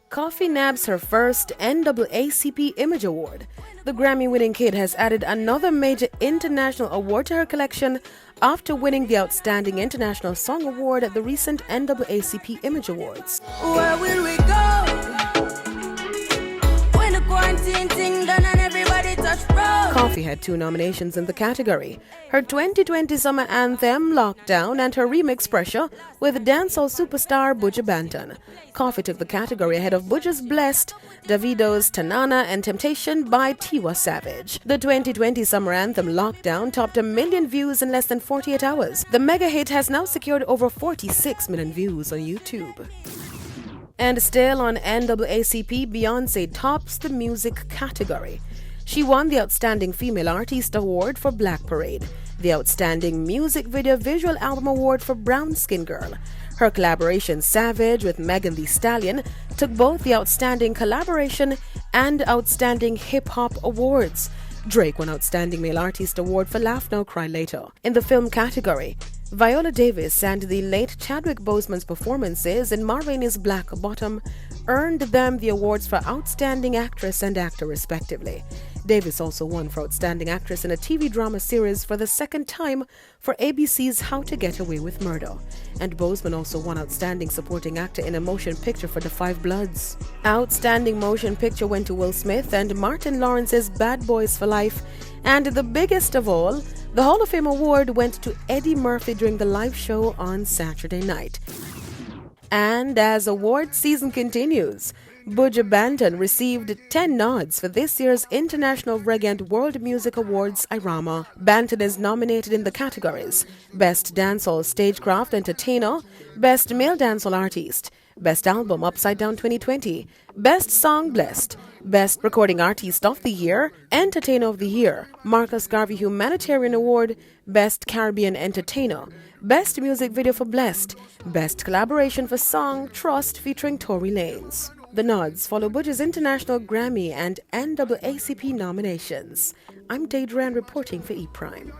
Coffee nabs her first NAACP Image Award. The Grammy-winning kid has added another major international award to her collection after winning the Outstanding International Song Award at the recent NAACP Image Awards. Where will we go when the quarantine thing done and everybody touch road? Coffee had 2 nominations in the category: her 2020 summer anthem Lockdown and her remix Pressure with dancehall superstar Buju Banton. Coffee took the category ahead of Buju's Blessed, Davido's Tanana and Temptation by Tiwa Savage. The 2020 summer anthem Lockdown topped 1 million views in less than 48 hours. The mega hit has now secured over 46 million views on YouTube. And still on NAACP, Beyoncé tops the music category. She won the Outstanding Female Artist Award for Black Parade, the Outstanding Music Video Visual Album Award for Brown Skin Girl. Her collaboration Savage with Megan Thee Stallion took both the Outstanding Collaboration and Outstanding Hip Hop Awards. Drake won Outstanding Male Artist Award for Laugh Now Cry Later. In the film category, Viola Davis and the late Chadwick Boseman's performances in Ma Rainey's Black Bottom earned them the awards for Outstanding Actress and Actor respectively. Davis also won for Outstanding Actress in a TV drama series for the second time for ABC's How to Get Away with Murder. And Boseman also won Outstanding Supporting Actor in a Motion Picture for The Five Bloods. Outstanding Motion Picture went to Will Smith and Martin Lawrence's Bad Boys for Life. And the biggest of all, the Hall of Fame award went to Eddie Murphy during the live show on Saturday night. And as award season continues, Buju Banton received 10 nods for this year's International Reggae and World Music Awards IRAMA. Banton is nominated in the categories: Best Dancehall Stagecraft Entertainer, Best Male Dancehall Artist, Best Album Upside Down 2020, Best Song Blessed, Best Recording Artist of the Year, Entertainer of the Year, Marcus Garvey Humanitarian Award, Best Caribbean Entertainer, Best Music Video for Blessed, Best Collaboration for Song Trust featuring Tory Lanez. The nods follow Buju's International Grammy and NAACP nominations. I'm Deidre reporting for ePrime.